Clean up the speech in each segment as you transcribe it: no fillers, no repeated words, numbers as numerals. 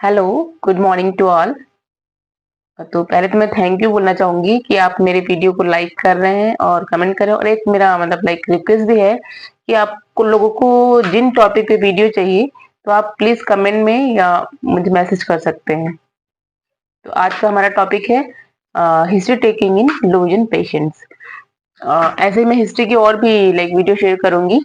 Hello, good morning to all. तो पहले तो मैं थैंक यू बोलना चाहूँगी कि आप मेरे वीडियो को लाइक कर रहे हैं और कमेंट कर रहे हैं, और एक मेरा मतलब लाइक रिक्वेस्ट भी है कि आपको लोगों को जिन टॉपिक पे वीडियो चाहिए, तो आप प्लीज़ कमेंट में या मुझे मैसेज कर सकते हैं। तो आज का हमारा टॉपिक है history taking in low vision patients. ऐसे ही मैं हिस्ट्री की और भी लाइक वीडियो शेयर करूँगी।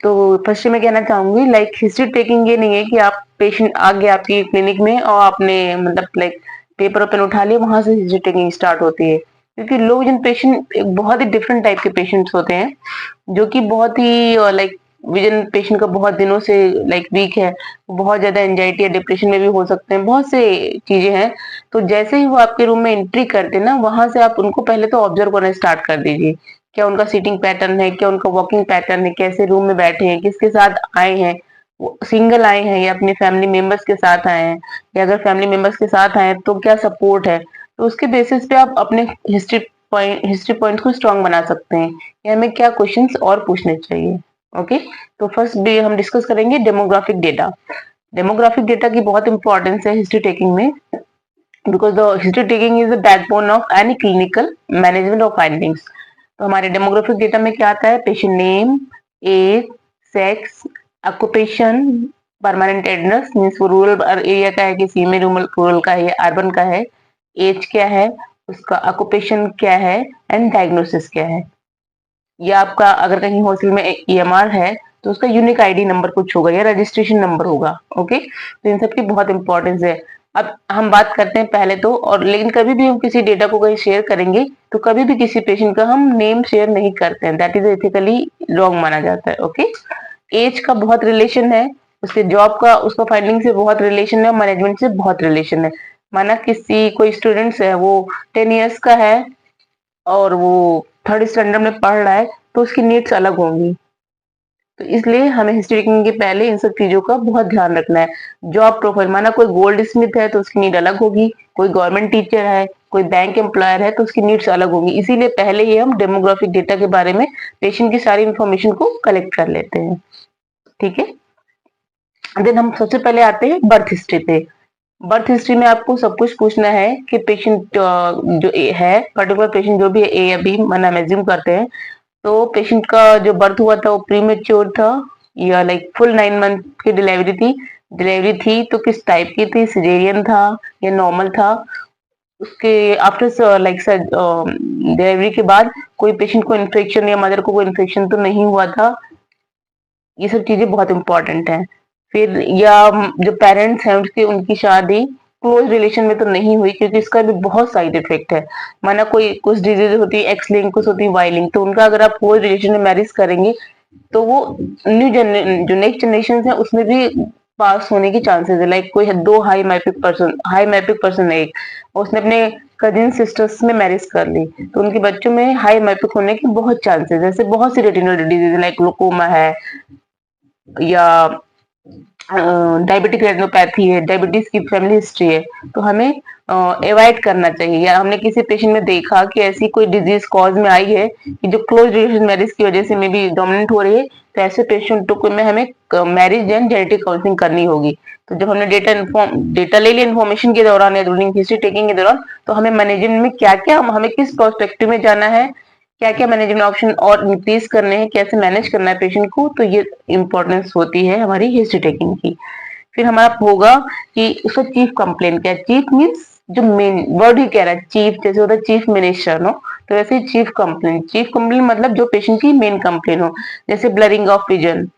तो फर्स्ट मैं कहना चाहूंगी लाइक हिस्ट्री टेकिंग ये नहीं है कि आप पेशेंट आ गया आपकी क्लिनिक में और आपने मतलब लाइक पेपर ओपन उठा लिया, वहां से हिस्ट्री टेकिंग स्टार्ट होती है। क्योंकि लो विजन पेशेंट एक बहुत ही डिफरेंट टाइप के पेशेंट्स होते हैं, जो कि बहुत ही लाइक विजन पेशेंट का बहुत दिनों से लाइक वीक है, बहुत ज्यादा एंजाइटी या डिप्रेशन में भी हो सकते हैं, बहुत से चीजें हैं। तो जैसे ही वो आपके रूम में एंट्री करते हैं ना, वहां से आप उनको पहले तो ऑब्जर्व करना स्टार्ट कर दीजिए। क्या उनका सीटिंग पैटर्न है, क्या उनका वॉकिंग पैटर्न है, कैसे रूम में बैठे हैं, किसके साथ आए हैं, सिंगल आए हैं या अपने फैमिली मेंबर्स के साथ आए हैं, या अगर फैमिली मेंबर्स के साथ आए हैं तो क्या सपोर्ट है। तो उसके बेसिस पे आप अपने हिस्ट्री पॉइंट को स्ट्रांग बना सकते हैं, या हमें क्या क्वेश्चंस और पूछने चाहिए। ओके। तो फर्स्ट भी हम डिस्कस करेंगे डेमोग्राफिक डेटा। डेमोग्राफिक डेटा की बहुत इंपॉर्टेंस है हिस्ट्री टेकिंग में, because the history taking is the backbone of any clinical management of findings. तो हमारे डेमोग्राफिक डेटा में क्या आता है? Patient name, age, sex, occupation, permanent address means वो रूरल एरिया का है कि सेमी रूरल का है या अर्बन का है, एज क्या है, उसका ऑक्यूपेशन क्या है, एंड डायग्नोसिस क्या है। या आपका अगर कहीं हॉस्पिटल में ईएमआर है तो उसका यूनिक आईडी नंबर कुछ होगा या रजिस्ट्रेशन नंबर होगा। ओके, तो इन सब की बहुत इंपॉर्टेंस है। अब हम बात करते हैं पहले तो, और लेकिन कभी भी हम किसी डेटा को कहीं शेयर करेंगे तो कभी भी किसी पेशेंट का हम नेम शेयर नहीं करते हैं, दैट इज एथिकली रॉन्ग माना जाता है। ओके। एज का बहुत रिलेशन है, उसके जॉब का उसका फाइंडिंग से बहुत रिलेशन है, मैनेजमेंट से बहुत रिलेशन है। माना किसी कोई स्टूडेंट्स है, वो 10 ईयर्स का है और वो थर्ड स्टैंडर्ड में पढ़ रहा है, तो उसकी नीड्स अलग होंगी। तो इसलिए हमें हिस्ट्री लिखने के पहले इन सब चीजों का बहुत ध्यान रखना है। जॉब प्रोफाइल, माना कोई गोल्ड स्मिथ है तो उसकी नीड अलग होगी, कोई गवर्नमेंट टीचर है, कोई बैंक एम्प्लॉयर है तो उसकी नीड्स अलग होंगी। इसीलिए पहले ही हम डेमोग्राफिक डेटा के बारे में पेशेंट की सारी इंफॉर्मेशन को कलेक्ट कर लेते हैं। ठीक है। देन हम सबसे पहले आते हैं बर्थ हिस्ट्री पे। बर्थ हिस्ट्री में आपको सब कुछ पूछना है कि पेशेंट जो है, पर्टिकुलर पेशेंट जो भी है, ए या बी माना हम एज्यूम करते हैं, तो पेशेंट का जो बर्थ हुआ था वो प्रीमेच्योर था या लाइक फुल 9 मंथ की डिलीवरी थी तो किस टाइप की थी, सिजेरियन था या नॉर्मल था। उसके आफ्टर लाइक डिलीवरी के बाद कोई पेशेंट को इन्फेक्शन या मदर को कोई इन्फेक्शन तो नहीं हुआ था। ये सब चीजें बहुत इंपॉर्टेंट हैं। फिर या जो पेरेंट्स हैं उसकी उनकी शादी क्लोज रिलेशन में तो नहीं हुई, क्योंकि इसका भी बहुत साइड इफेक्ट है। माना कोई कुछ डिजीज होती है एक्स लिंक, कुछ होती है वाई लिंक, तो उनका अगर आप क्लोज रिलेशन में मैरिज करेंगे तो वो जो नेक्स्ट जनरेशन है उसमें भी पास होने की चांसेस है। लाइक कोई है, दो हाई मैपिक पर्सन है एक, और उसने अपने कजिन सिस्टर्स में मैरिज कर ली, तो उनके बच्चों में हाई मैपिक होने की बहुत चांसेस है। जैसे बहुत सी रेटिनल डिजीज लाइक ग्लूकोमा है, या डायबिटिक रेटिनोपैथी है, डायबिटीज की फैमिली हिस्ट्री है, तो हमें अवॉइड करना चाहिए। या हमने किसी पेशेंट में देखा कि ऐसी कोई डिजीज कॉज में आई है कि जो क्लोज रिलेशन मैरिज की वजह से मे बी डोमिनेंट हो रही है, तो ऐसे पेशेंटों को में हमें मैरिज एंड जेनेटिक काउंसलिंग करनी होगी। तो जब हमने डेटा ले लिया इन्फॉर्मेशन के दौरान या ड्यूरिंग हिस्ट्री टेकिंग के दौरान, तो हमें मैनेजमेंट में क्या क्या हमें किस प्रोस्पेक्टिव में जाना है, क्या क्या मैनेजमेंट ऑप्शन और इंक्रीज करने हैं, कैसे मैनेज करना है पेशेंट को, तो ये इंपॉर्टेंस होती है हमारी हिस्ट्री टेकिंग की। फिर हमारा होगा कि उसका चीफ कंप्लेन क्या है। चीफ मीन्स जो मेन वर्ड ही कह रहा है चीफ, जैसे होता है चीफ मिनिस्टर नो, तो वैसे चीफ कंप्लेन मतलब जो पेशेंट की मेन कंप्लेन हो। जैसे ब्लरिंग ऑफ विजन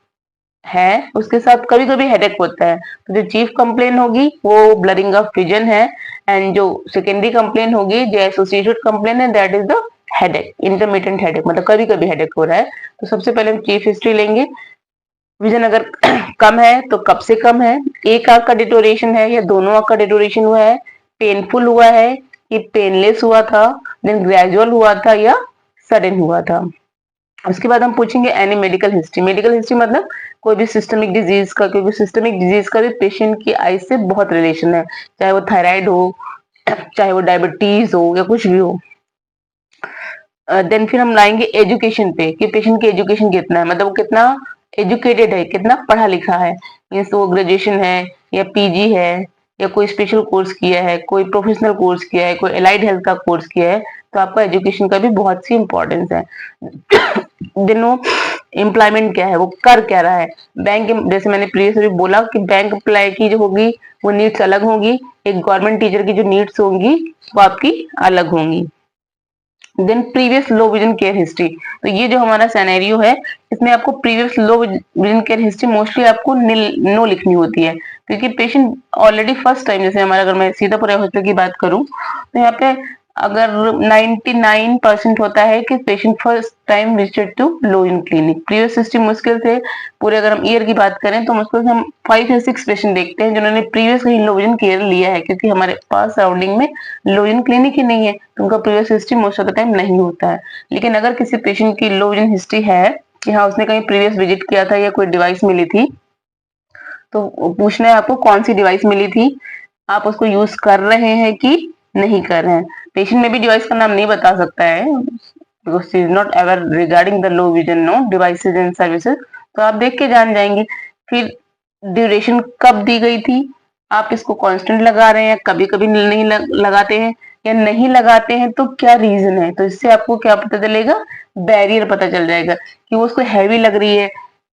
है, उसके साथ कभी कभी हेडेक होता है, तो जो चीफ कंप्लेन होगी वो ब्लरिंग ऑफ विजन है। एंड जो सेकेंडरी कंप्लेन होगी, जो एसोसिएटेड कंप्लेन है, that is the headache, intermediate headache, मतलब कभी कभी हेडेक हो रहा है। तो सबसे पहले हम चीफ हिस्ट्री लेंगे। विजन अगर कम है तो कब से कम है, एक आंख का डिटोरेशन है या दोनों आंख का डिटोरेशन हुआ है, पेनफुल हुआ है कि पेनलेस हुआ था, देन ग्रेजुअल हुआ था या सडन हुआ था। उसके बाद हम पूछेंगे any medical history. Medical history मतलब कोई भी सिस्टमिक डिजीज का, क्योंकि सिस्टमिक डिजीज का भी पेशेंट की आई से बहुत रिलेशन है, चाहे वो थायराइड हो, चाहे वो डायबिटीज हो या कुछ भी हो। देन फिर हम लाएंगे एजुकेशन पे कि पेशेंट की एजुकेशन कितना है, मतलब वो कितना एजुकेटेड है, कितना पढ़ा लिखा है, मीन्स वो ग्रेजुएशन है या पीजी है या कोई स्पेशल कोर्स किया है, कोई प्रोफेशनल कोर्स किया है, कोई एलाइड हेल्थ का कोर्स किया है, तो आपका एजुकेशन का भी बहुत सी इंपॉर्टेंस है। देन वो एम्प्लॉयमेंट क्या है, वो कर क्या रहा है। बैंक, जैसे मैंने प्रीवियसली बोला कि बैंक अप्लाई की जो होगी वो नीड्स अलग होंगी, एक गवर्नमेंट टीचर की जो नीड्स होंगी वो आपकी अलग होंगी। Then previous low vision care history, तो ये जो हमारा सिनेरियो है इसमें आपको previous low vision care history mostly आपको नो लिखनी होती है, क्योंकि पेशेंट ऑलरेडी फर्स्ट टाइम, जैसे हमारा, अगर मैं सीतापुर हॉस्पिटल की बात करूं तो यहाँ पे अगर 99% होता है कि patient first time visited to low in clinic. Previous history मुश्किल से पूरे, अगर हम ईयर की बात करें तो मुश्किल से हम 5 या 6 पेशेंट देखते हैं जिन्होंने प्रीवियस कहीं लो विजन केयर लिया है, क्योंकि हमारे पास सराउंडिंग में लो विजन क्लिनिक ही नहीं है, तो उनका previous history most of the time नहीं होता है। लेकिन अगर किसी पेशेंट की लो विजन हिस्ट्री है कि हाँ उसने कहीं प्रीवियस विजिट किया था या कोई डिवाइस मिली थी, तो पूछना है आपको कौन सी डिवाइस मिली थी, आप उसको यूज कर रहे हैं कि नहीं कर रहे हैं। पेशेंट में भी डिवाइस का नाम नहीं बता सकता है because she is not aware regarding the low vision no devices and services, तो आप देख के जान जाएंगे। फिर ड्यूरेशन कब दी गई थी, आप इसको कांस्टेंट लगा रहे हैं, कभी कभी नहीं लगाते हैं, या नहीं लगाते हैं तो क्या रीजन है, तो इससे आपको क्या पता चलेगा, बैरियर पता चल जाएगा कि वो उसको हैवी लग रही है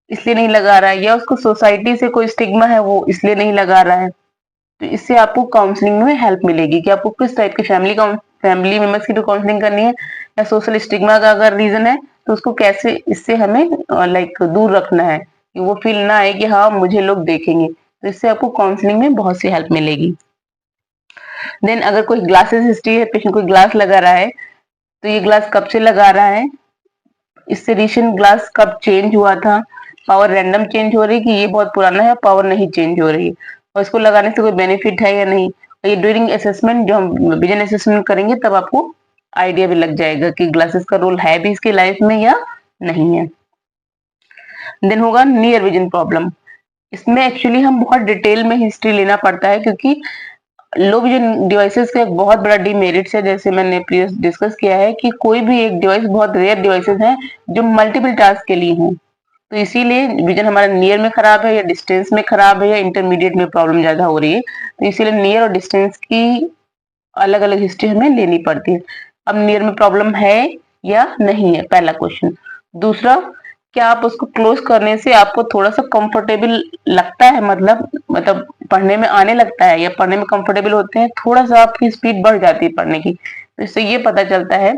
इसलिए नहीं लगा रहा है, या उसको सोसाइटी से कोई स्टिग्मा है वो इसलिए नहीं लगा रहा है। तो इससे आपको काउंसलिंग में हेल्प मिलेगी कि आपको किस टाइप की फैमिली मेंबर्स की तो काउंसलिंग करनी है, या सोशल स्टिग्मा का अगर रीजन है तो उसको कैसे इससे हमें लाइक दूर रखना है कि वो फील ना आए कि हाँ मुझे लोग देखेंगे, तो इससे आपको काउंसलिंग में बहुत सी हेल्प मिलेगी। देन अगर कोई ग्लासेस हिस्ट्री है, पेशेंट कोई ग्लास लगा रहा है तो ये ग्लास कब से लगा रहा है, इससे रिसेंट ग्लास कब चेंज हुआ था, पावर रैंडम चेंज हो रही है कि ये बहुत पुराना है पावर नहीं चेंज हो रही है, और इसको लगाने से कोई बेनिफिट है या नहीं। और ये ड्यूरिंग असेसमेंट, जो हम विजन असेसमेंट करेंगे तब आपको आइडिया भी लग जाएगा कि ग्लासेस का रोल है भी इसकी लाइफ में या नहीं है। देन होगा नियर विजन प्रॉब्लम, इसमें एक्चुअली हम बहुत डिटेल में हिस्ट्री लेना पड़ता है, क्योंकि लो विजन डिवाइसेस का एक बहुत बड़ा डीमेरिट्स है, जैसे मैंने प्रीवियस डिस्कस किया है कि कोई भी एक डिवाइस, बहुत रेयर डिवाइसेस हैं जो मल्टीपल टास्क के लिए हों, तो इसीलिए विजन हमारा नियर में खराब है या डिस्टेंस में खराब है या इंटरमीडिएट में प्रॉब्लम ज्यादा हो रही है, तो इसीलिए नियर और डिस्टेंस की अलग अलग हिस्ट्री हमें लेनी पड़ती है। अब नियर में प्रॉब्लम है या नहीं है, पहला क्वेश्चन। दूसरा, क्या आप उसको क्लोज करने से आपको थोड़ा सा कंफर्टेबल लगता है, मतलब पढ़ने में आने लगता है या पढ़ने में कंफर्टेबल होते हैं, थोड़ा सा आपकी स्पीड बढ़ जाती है पढ़ने की, तो इससे ये पता चलता है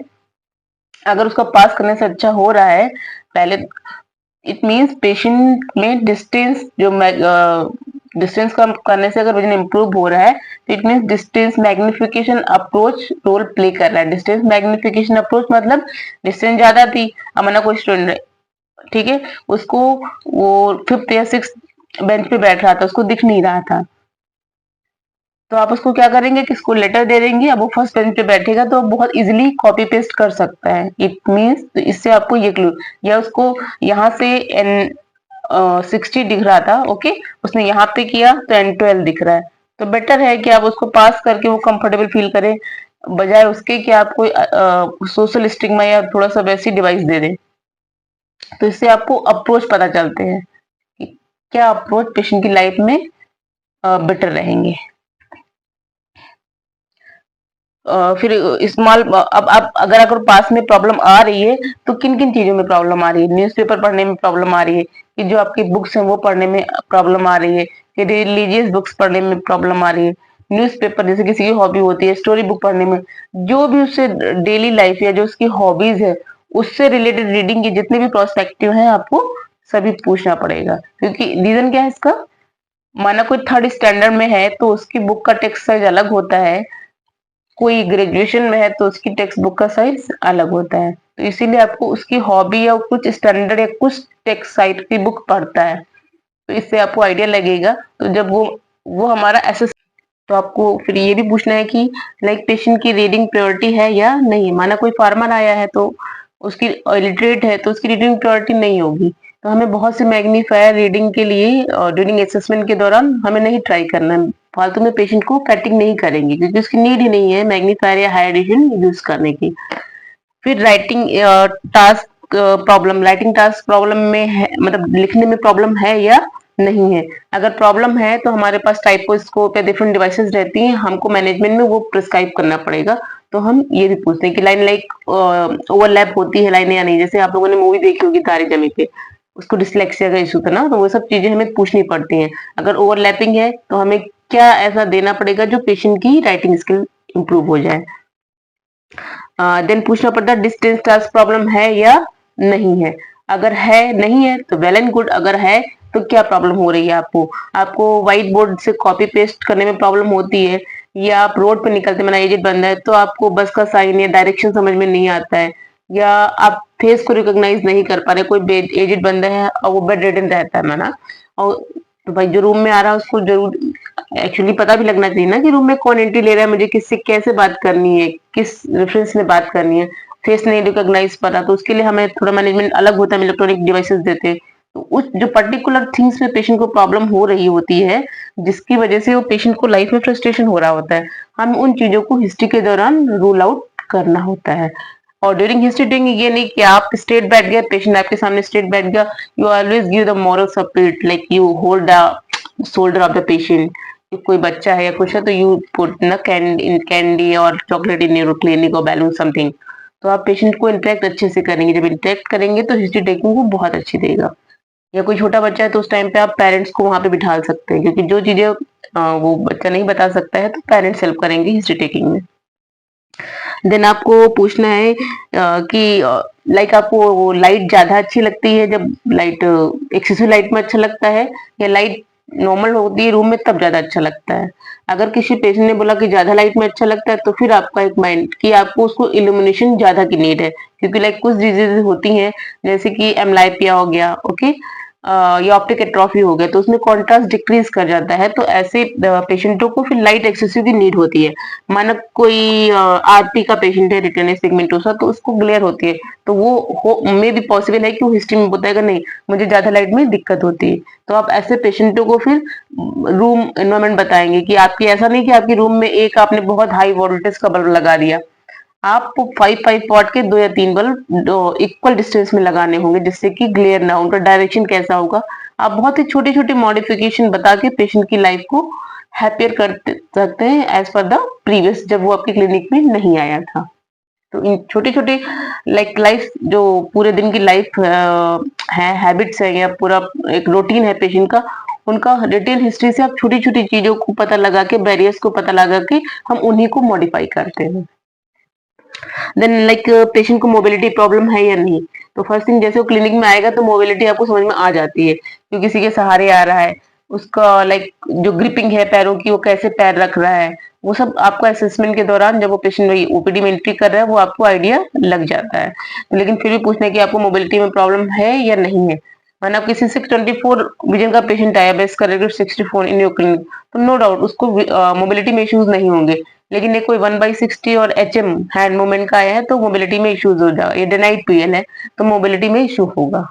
अगर उसका पास करने से अच्छा हो रहा है। पहले इट मीन्स पेशेंट में डिस्टेंस कम करने से अगर वजन इंप्रूव हो रहा है तो it means distance magnification approach role play कर रहा है। डिस्टेंस मैग्निफिकेशन अप्रोच मतलब डिस्टेंस ज्यादा थी, अब मैंने कोई स्टूडेंट, ठीक है, उसको वो 5th या 6th बेंच पे बैठ रहा था, उसको दिख नहीं रहा था, तो आप उसको क्या करेंगे कि इसको लेटर दे देंगे, अब वो फर्स्ट बेंच पे बैठेगा तो बहुत इजीली कॉपी पेस्ट कर सकता है। इट मीन्स, तो इससे आपको ये क्लू, या उसको यहाँ से एन 60 दिख रहा था, ओके, उसने यहाँ पे किया तो N12 दिख रहा है, तो बेटर है कि आप उसको पास करके वो कंफर्टेबल फील करे, बजाय उसके कि आप कोई सोशल स्टिग्मा या थोड़ा सा वैसी डिवाइस दे दें। तो इससे आपको अप्रोच पता चलते हैं कि क्या अप्रोच पेशेंट की लाइफ में बेटर रहेंगे। फिर स्मॉल, अब अगर पास में प्रॉब्लम आ रही है तो किन किन चीजों में प्रॉब्लम आ रही है, न्यूज़पेपर पढ़ने में प्रॉब्लम आ रही है, कि जो आपकी बुक्स हैं वो पढ़ने में प्रॉब्लम आ रही है, कि रिलीजियस बुक्स पढ़ने में प्रॉब्लम आ रही है, न्यूज़पेपर जैसे किसी की हॉबी होती है स्टोरी बुक पढ़ने में, जो भी उससे डेली लाइफ या जो उसकी हॉबीज है उससे रिलेटेड रीडिंग के जितने भी प्रोस्पेक्टिव हैं आपको सभी पूछना पड़ेगा। क्योंकि रीजन क्या है इसका, माना कोई 3rd स्टैंडर्ड में है तो उसकी बुक का टेक्स्ट साइज अलग होता है, कोई ग्रेजुएशन में है तो उसकी टेक्स्ट बुक का साइज अलग होता है, तो इसीलिए आपको उसकी हॉबी या कुछ स्टैंडर्ड या कुछ टेक्स्ट साइज की बुक पढ़ता है, तो इससे आपको आइडिया लगेगा। तो जब वो हमारा एसेस, तो आपको फिर ये भी पूछना है कि लाइक पेशेंट की रीडिंग प्रायोरिटी है या नहीं। माना कोई फार्मर आया है तो उसकी इलिटरेट है तो उसकी रीडिंग प्रायोरिटी नहीं होगी, तो हमें बहुत से मैग्नीफायर रीडिंग के लिए ड्यूरिंग असेसमेंट के दौरान हमें नहीं ट्राई करना है, फालतू में पेशेंट को फैटिग नहीं करेंगे क्योंकि उसकी नीड ही नहीं है मैग्नीफायर या हाई एडिशन यूज करने की। फिर writing task problem, writing task problem में है, मतलब लिखने में प्रॉब्लम है या नहीं है। अगर प्रॉब्लम है तो हमारे पास टाइपोस्कोप या डिफरेंट डिवाइसेस रहती हैं, हमको मैनेजमेंट में वो प्रिस्क्राइब करना पड़ेगा। तो हम ये भी पूछते हैं कि लाइन लाइक ओवरलैप होती है लाइनें या नहीं। जैसे आप लोगों ने मूवी देखी होगी तारे ज़मीं पे, उसको डिस्लेक्सिया का इश्यू था ना, तो वो सब चीज़ें हमें पूछनी पड़ती हैं। अगर ओवरलैपिंग है तो हमें क्या ऐसा देना पड़ेगा जो पेशेंट की राइटिंग स्किल इम्प्रूव हो जाए। देन पूछना पड़ता है डिस्टेंस टास्क प्रॉब्लम है या नहीं है। अगर है नहीं है तो वेल एंड गुड, अगर है तो क्या प्रॉब्लम हो रही है आपको। आपको व्हाइट बोर्ड से कॉपी पेस्ट करने में प्रॉब्लम होती है, या आप रोड पे निकलते मैंने एजेड बंदा है तो आपको बस का साइन या डायरेक्शन समझ में नहीं आता है, या आप फेस को रिकॉग्नाइज नहीं कर पा रहे। कोई एजेड बंदा है और वो बेड रिडन रहता है माना, और तो भाई जो रूम में आ रहा है उसको जरूर एक्चुअली पता भी लगना चाहिए ना कि रूम में कौन एंट्री ले रहा है, मुझे किससे कैसे बात करनी है, किस रेफरेंस में बात करनी है। फेस नहीं रिकॉग्नाइज कर रहा तो उसके लिए हमें थोड़ा मैनेजमेंट अलग होता है, इलेक्ट्रॉनिक डिवाइसेस देते हैं। तो उस जो पर्टिकुलर थिंग्स में पेशेंट को प्रॉब्लम हो रही होती है, जिसकी वजह से वो पेशेंट को लाइफ में फ्रस्ट्रेशन हो रहा होता है, हम उन चीजों को हिस्ट्री के दौरान रूल आउट करना होता है। और ड्यूरिंग हिस्ट्री टेकिंग ये नहीं कि आप स्ट्रेट बैठ गए, पेशेंट आपके सामने स्ट्रेट बैठ गया, you always give the moral support, like you hold the shoulder of the patient. कोई बच्चा है या कुछ है तो यू पुट न कैंडी और चॉकलेट इन योर क्लिनिक और बैलून समथिंग। तो आप पेशेंट को इंटरेक्ट अच्छे से करेंगे, जब इंटरेक्ट करेंगे तो हिस्ट्री टेकिंग को बहुत अच्छी देगा। या कोई छोटा बच्चा है तो उस टाइम पे आप पेरेंट्स को वहां पे बिठा सकते हैं, क्योंकि जो चीजें वो बच्चा नहीं बता सकता है तो पेरेंट्स हेल्प करेंगे हिस्ट्री टेकिंग में। देन आपको पूछना है कि लाइक आपको वो लाइट ज्यादा अच्छी लगती है जब लाइट एक्सेसिव लाइट में अच्छा लगता है, या लाइट नॉर्मल होती है रूम में तब ज्यादा अच्छा लगता है। अगर किसी पेशेंट ने बोला कि ज्यादा लाइट में अच्छा लगता है तो फिर आपका एक माइंड कि आपको उसको इल्यूमिनेशन ज्यादा की नीड है, क्योंकि लाइक कुछ डिजीजेस होती हैं जैसे कि एम्ब्लाइपिया हो गया, ओके, या ऑप्टिक एट्रोफी हो गया, तो उसमें कॉन्ट्रास्ट डिक्रीज कर जाता है, तो ऐसे पेशेंटों को फिर लाइट एक्सेसिव की नीड होती है। माना कोई आरपी का पेशेंट है, रिटिनस पिगमेंटोसा, तो उसको ग्लेयर होती है, तो वो हो मे भी पॉसिबल है कि वो हिस्ट्री में बताएगा नहीं मुझे ज्यादा लाइट में दिक्कत होती है। तो आप ऐसे पेशेंटों को फिर रूम एनवायरमेंट बताएंगे कि आपकी ऐसा नहीं कि आपकी रूम में एक आपने बहुत हाई वोल्टेज का बल्ब लगा दिया, आपको 5 वॉट के 2 या 3 बल्ब इक्वल डिस्टेंस में लगाने होंगे, जिससे कि ग्लेयर ना हो। उनका डायरेक्शन कैसा होगा, आप बहुत ही छोटे छोटे मॉडिफिकेशन बता के पेशेंट की लाइफ को हैप्पियर कर सकते हैं एज पर द प्रीवियस, जब वो आपकी क्लिनिक में नहीं आया था। तो इन छोटे छोटे लाइक लाइफ जो पूरे दिन की लाइफ है, हैबिट्स है, या पूरा एक रूटीन है पेशेंट का, उनका डिटेल हिस्ट्री से आप छोटी छोटी चीजों को पता लगा के, बैरियर्स को पता लगा के हम उन्हीं को मॉडिफाई करते हैं। देन लाइक पेशेंट को मोबिलिटी प्रॉब्लम है या नहीं। तो फर्स्ट थिंग जैसे वो क्लिनिक में आएगा तो मोबिलिटी आपको समझ में आ जाती है, कि किसी के सहारे आ रहा है, उसका लाइक जो ग्रिपिंग है पैरों की, वो कैसे पैर रख रहा है, वो सब आपको असेसमेंट के दौरान जब वो पेशेंट ओपीडी में एंट्री कर रहा है वो आपको आइडिया लग जाता है। लेकिन फिर भी पूछना है कि आपको मोबिलिटी में प्रॉब्लम है या नहीं है। माना किसी 624 विजन का पेशेंट आया, best correct 64 in your clinic, तो नो डाउट उसको मोबिलिटी में इश्यूज नहीं होंगे। लेकिन ये कोई 1/60 और एचएम हैंड मूवमेंट का आया है तो मोबिलिटी में इश्यूज हो जाएगा। ये डिनाइड पीएल है तो मोबिलिटी में इश्यू होगा।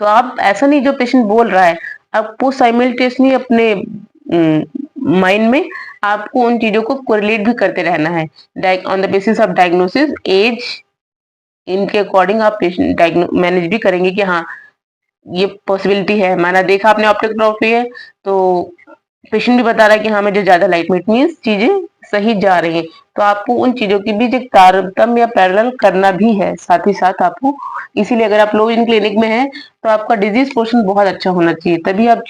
तो आप ऐसा नहीं, जो पेशेंट बोल रहा है आपको साइमल्टेनियसली अपने माइंड में आपको उन चीजों को कोरिलेट भी करते रहना है, on the basis of diagnosis age, इनके अकॉर्डिंग आप पेशेंट मैनेज भी करेंगे कि हाँ ये पॉसिबिलिटी है। माना देखा आपने ऑप्टिक ट्रॉफी है तो पेशेंट भी बता रहा है कि हाँ मुझे ज्यादा लाइट में, इट मीन्स चीजें सही जा रही हैं। तो आपको उन चीजों के बीच एक तारतम्य या पैरेलल करना भी है साथ ही साथ आपको। इसीलिए अगर आप लोग इन क्लिनिक में हैं तो आपका डिजीज पोर्शन बहुत अच्छा होना चाहिए, तभी आप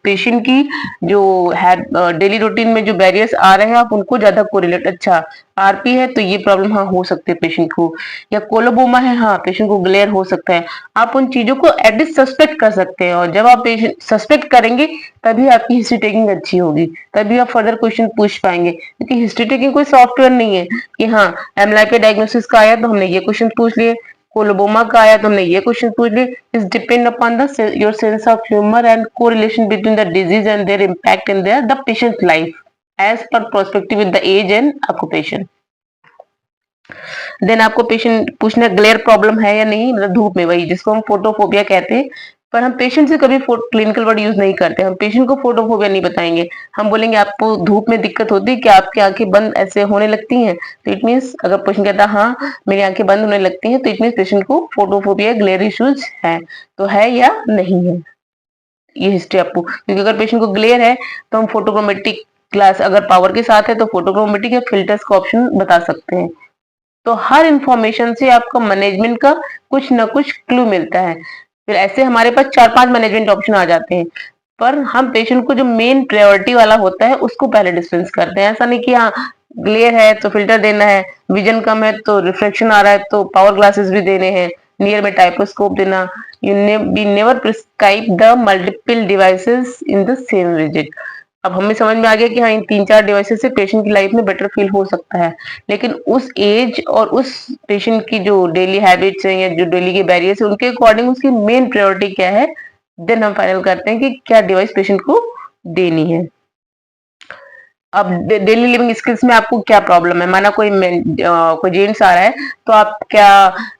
पेशेंट की जो है डेली रूटीन में जो बैरियर्स आ रहे हैं आप उनको ज्यादा कोरिलेट। अच्छा आरपी है तो ये प्रॉब्लम हाँ हो सकती है पेशेंट को, या कोलोबोमा है हाँ पेशेंट को ग्लेयर हो सकता है। आप उन चीजों को एटलीस्ट सस्पेक्ट कर सकते हैं, और जब आप पेशेंट सस्पेक्ट करेंगे तभी आपकी हिस्ट्री टेकिंग अच्छी होगी, तभी आप फर्दर क्वेश्चन पूछ पाएंगे। क्योंकि हिस्ट्री टेकिंग कोई सॉफ्टवेयर नहीं है कि हाँ एमलाइपी डायग्नोसिस का आया तो हमने ये क्वेश्चन पूछ लिए, कोलोबोमा का आया तो हमने ये क्वेश्चन पूछ लिए। It's depend upon the your sense of humour and correlation between the disease and their impact in their the patient life age पर perspective with the age and occupation. Then आपको patient पूछना glare problem है या नहीं, मतलब धूप में, वही जिसको हम फोटोफोबिया कहते हैं। पर हम पेशेंट से कभी क्लिनिकल वर्ड यूज नहीं करते, हम पेशेंट को फोटोफोबिया नहीं बताएंगे। हम बोलेंगे आपको धूप में दिक्कत होती है क्या, आपकी आंखें बंद ऐसे होने लगती हैं, तो इट मीन्स अगर पेशेंट कहता है हाँ मेरी आंखें बंद होने लगती हैं तो इट मीन्स पेशेंट को फोटोफोबिया ग्लेयर इश्यूज है, तो है या नहीं है। ये हिस्ट्री आपको, क्योंकि अगर पेशेंट को ग्लेयर है तो हम फोटोक्रोमेटिक ग्लास, अगर पावर के साथ है तो फोटोक्रोमेटिक या फिल्टर्स का ऑप्शन बता सकते हैं। तो हर इंफॉर्मेशन से आपका मैनेजमेंट का कुछ ना कुछ क्लू मिलता है। फिर ऐसे हमारे पास 4-5 मैनेजमेंट ऑप्शन आ जाते हैं, पर हम पेशेंट को जो मेन प्रायोरिटी वाला होता है उसको पहले डिस्पेंस करते हैं। ऐसा नहीं कि हाँ ग्लेयर है तो फिल्टर देना है, विजन कम है तो रिफ्लेक्शन आ रहा है तो पावर ग्लासेस भी देने हैं, नियर में टाइपोस्कोप देना। We never prescribe the multiple devices in the same visit. अब हमें समझ में आ गया कि हाँ इन 3-4 डिवाइसेस से पेशेंट की लाइफ में बेटर फील हो सकता है, लेकिन उस एज और उस पेशेंट की जो डेली हैबिट्स हैं या जो डेली के बैरियर्स है उनके अकॉर्डिंग उसकी मेन प्रायोरिटी क्या है, देन हम फाइनल करते हैं कि क्या डिवाइस पेशेंट को देनी है। अब डेली लिविंग स्किल्स में आपको क्या प्रॉब्लम है, माना कोई जेंट्स आ रहा है तो आप क्या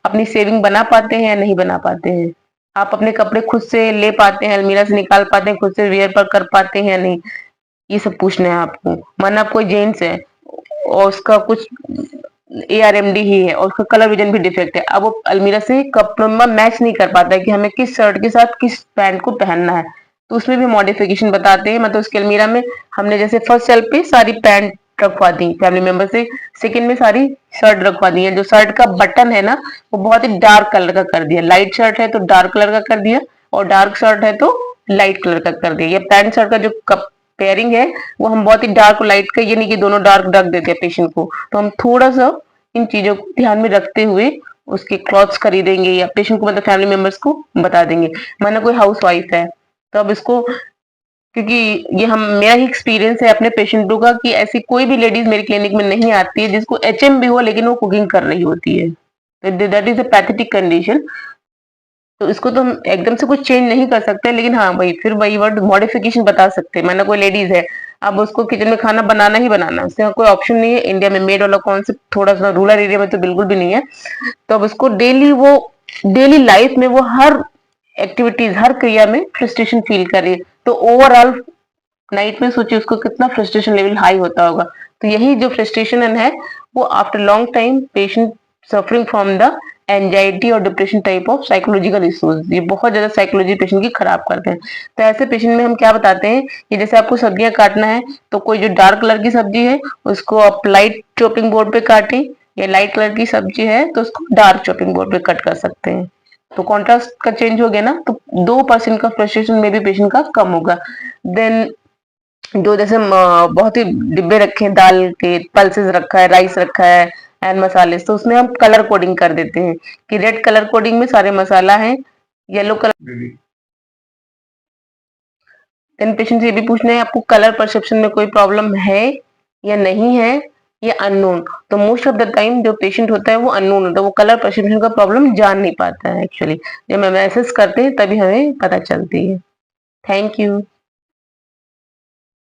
अपनी सेविंग बना पाते हैं या नहीं बना पाते हैं, आप अपने कपड़े खुद से ले पाते हैं, अलमीरा से निकाल पाते हैं, खुद से वेयर पर कर पाते हैं या नहीं, ये सब पूछना है आपको। माना आप कोई जेंट्स है और उसका कुछ ARMD ही है और उसका कलर विजन भी डिफेक्ट है, अब वो अलमीरा से कपड़ों में मैच नहीं कर पाता है कि हमें किस शर्ट के साथ किस पैंट को पहनना है, तो उसमें भी मॉडिफिकेशन बताते हैं। मतलब उसके अलमीरा में हमने जैसे फर्स्ट शेल्फ पे सारी पैंट रखवा दी फैमिली मेंबर से, सेकंड में सारी शर्ट रखवा दी है, जो शर्ट का बटन है ना वो बहुत ही डार्क कलर का कर दिया, लाइट शर्ट है तो डार्क कलर का कर दिया और डार्क शर्ट है तो लाइट कलर का कर दिया। या पैंट शर्ट का जो कप पेयरिंग है वो हम बहुत ही डार्क और लाइट का, ये नहीं कि दोनों डार्क डार्क देते हैं पेशेंट को, तो हम थोड़ा सा इन चीजों को ध्यान में रखते हुए उसके क्लॉथ्स खरीदेंगे या पेशेंट को मतलब फैमिली मेंबर्स को बता देंगे। माना कोई हाउस वाइफ है तो अब इसको, क्योंकि ये हम मेरा ही एक्सपीरियंस है अपने पेशेंटों का कि ऐसी कोई भी लेडीज मेरी क्लिनिक में नहीं आती है जिसको HM भी हो लेकिन वो कुकिंग कर रही होती है, तो that is a pathetic condition. तो इसको तो हम एकदम से कुछ चेंज नहीं कर सकते, लेकिन हाँ भाई फिर वही वर्ड मॉडिफिकेशन बता सकते हैं। माना कोई लेडीज है, अब उसको किचन में खाना बनाना ही बनाना है, उसका कोई ऑप्शन नहीं है, इंडिया में मेड वाला कॉन्सेप्ट थोड़ा सा रूरल एरिया में तो बिल्कुल भी नहीं है, तो अब उसको डेली लाइफ में वो हर एक्टिविटीज हर क्रिया में फ्रस्ट्रेशन फील कर रही है, तो ओवरऑल नाइट में सोचिए उसको कितना फ्रस्ट्रेशन लेवल हाई होता होगा। तो यही जो फ्रस्ट्रेशन है वो after long time patient suffering from the anxiety और depression type of psychological issues, ये बहुत ज्यादा साइकोलॉजी पेशेंट की खराब करते हैं। तो ऐसे पेशेंट में हम क्या बताते हैं कि जैसे आपको सब्जियां काटना है तो कोई जो डार्क कलर की सब्जी है उसको आप लाइट चॉपिंग बोर्ड पे काटें, या लाइट कलर की सब्जी है तो उसको डार्क चॉपिंग बोर्ड पे कट कर सकते हैं। तो कॉन्ट्रास्ट का चेंज हो गया ना, तो 2% का फ्रस्ट्रेशन में भी पेशेंट का कम होगा। देन जो जैसे बहुत ही डिब्बे रखे हैं, दाल के पल्सेस रखा है, राइस रखा है एंड मसाले, तो उसमें हम कलर कोडिंग कर देते हैं कि रेड कलर कोडिंग में सारे मसाला है, येलो कलर। देन पेशेंट से ये भी पूछना है आपको कलर परसेप्शन में कोई प्रॉब्लम है या नहीं है, या अननोन। तो मोस्ट ऑफ द टाइम जो पेशेंट होता है वो अननोन होता है, वो कलर परसेप्शन का प्रॉब्लम जान नहीं पाता है एक्चुअली, जब हम एसेस करते हैं तभी हमें पता चलती है। Thank you.